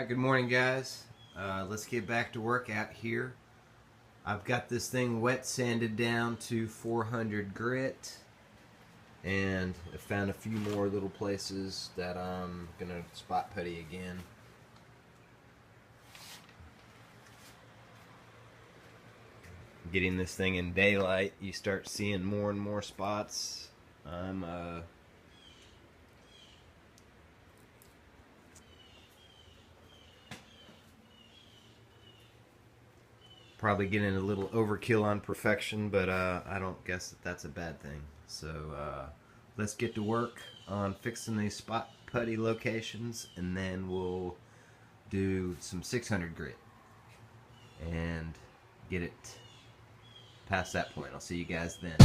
Alright, good morning guys. Let's get back to work out here. I've got this thing wet sanded down to 400 grit, and I found a few more little places that I'm gonna spot putty again. Getting this thing in daylight, you start seeing more and more spots. I'm probably getting a little overkill on perfection, but I don't guess that that's a bad thing. So let's get to work on fixing these spot putty locations, and then we'll do some 600 grit and get it past that point. I'll see you guys then.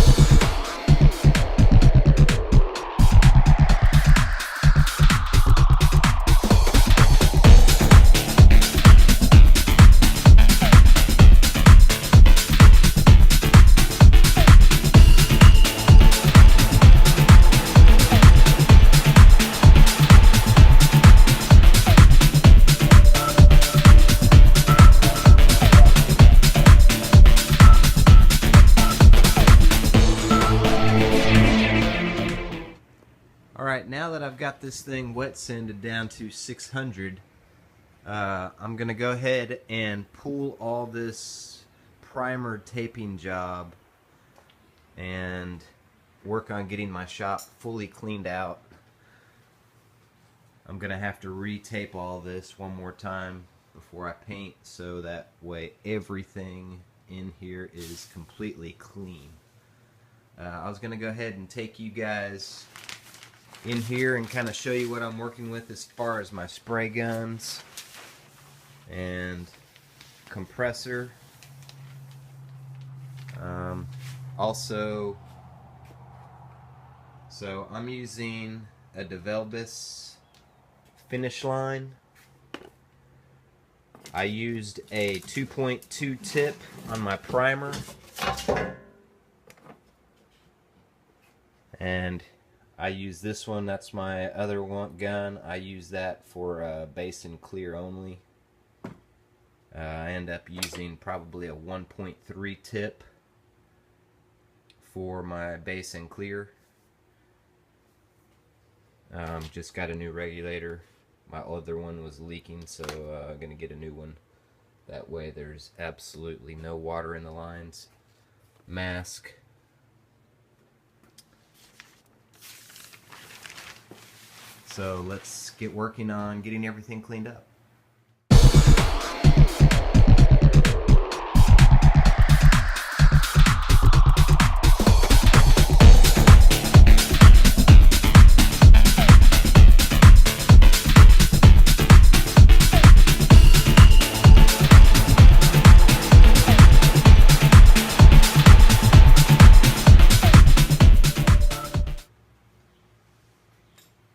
Alright, now that I've got this thing wet sanded down to 600, I'm going to go ahead and pull all this primer taping job and work on getting my shop fully cleaned out. I'm going to have to re-tape all this one more time before I paint, so that way everything in here is completely clean. I was going to go ahead and take you guys in here and kind of show you what I'm working with as far as my spray guns and compressor. Also, so I'm using a DeVelbis finish line. I used a 2.2 tip on my primer, and I use this one. That's my other gun. I use that for base and clear only. I end up using probably a 1.3 tip for my base and clear. Just got a new regulator. My other one was leaking, so I'm gonna get a new one. That way there's absolutely no water in the lines. Mask. So let's get working on getting everything cleaned up.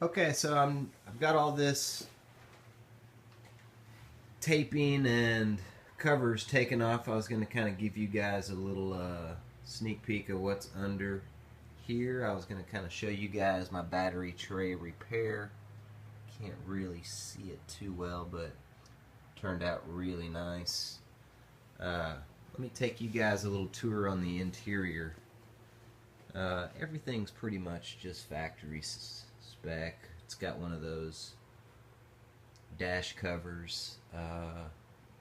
Okay, so I've got all this taping and covers taken off. I was going to kind of give you guys a little sneak peek of what's under here. I was going to kind of show you guys my battery tray repair. Can't really see it too well, but it turned out really nice. Let me take you guys a little tour on the interior. Everything's pretty much just factory spec. It's got one of those dash covers.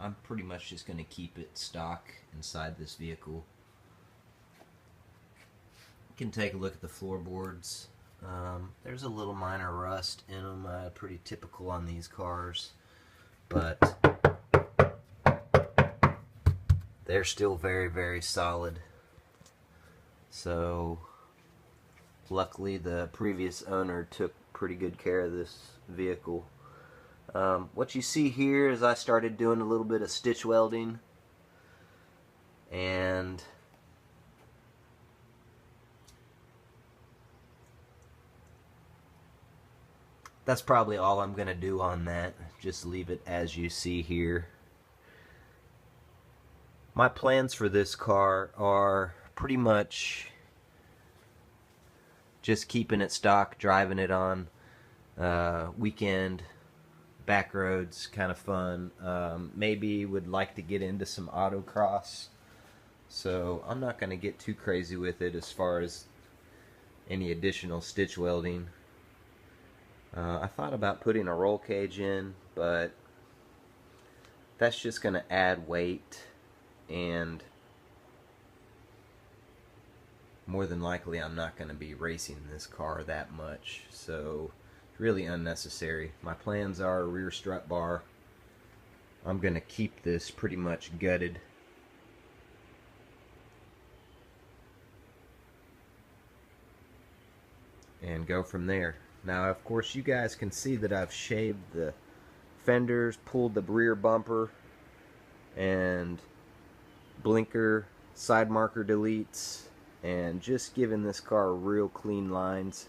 I'm pretty much just going to keep it stock inside this vehicle. You can take a look at the floorboards. There's a little minor rust in them, pretty typical on these cars, but they're still very, very solid. So luckily the previous owner took pretty good care of this vehicle. What you see here is I started doing a little bit of stitch welding, and that's probably all I'm gonna do on that. Just leave it as you see here. My plans for this car are pretty much just keeping it stock, driving it on weekend back roads, kind of fun. Maybe would like to get into some autocross. So I'm not going to get too crazy with it as far as any additional stitch welding. I thought about putting a roll cage in, but that's just going to add weight, and more than likely I'm not going to be racing this car that much, so it's really unnecessary. My plans are a rear strut bar. I'm going to keep this pretty much gutted. And go from there. Now, of course, you guys can see that I've shaved the fenders, pulled the rear bumper, and blinker, side marker deletes, and just giving this car real clean lines.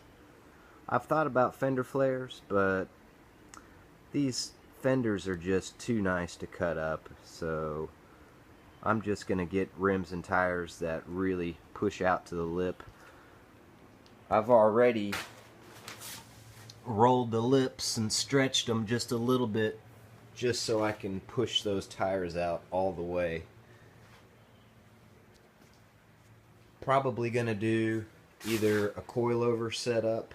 I've thought about fender flares, but these fenders are just too nice to cut up, so I'm just going to get rims and tires that really push out to the lip. I've already rolled the lips and stretched them just a little bit, just so I can push those tires out all the way. Probably going to do either a coilover setup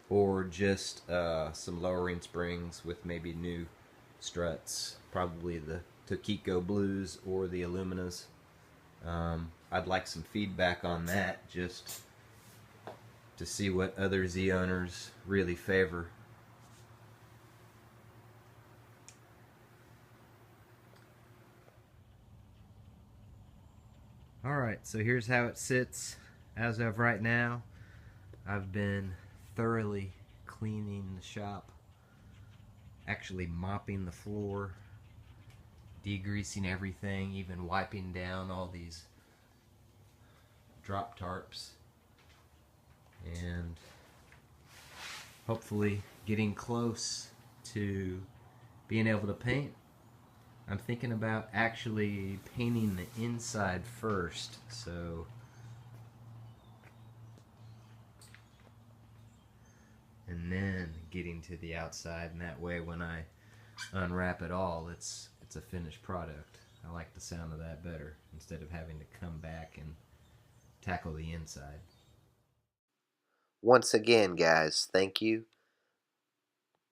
or just some lowering springs with maybe new struts, probably the Tokiko Blues or the Illuminas. I'd like some feedback on that, just to see what other Z owners really favor. Alright, so here's how it sits as of right now. I've been thoroughly cleaning the shop, actually mopping the floor, degreasing everything, even wiping down all these drop tarps, and hopefully getting close to being able to paint. I'm thinking about actually painting the inside first, so and then getting to the outside, and that way when I unwrap it all, it's a finished product. I like the sound of that better, instead of having to come back and tackle the inside. Once again, guys, thank you.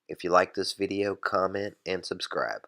If you like this video, comment and subscribe.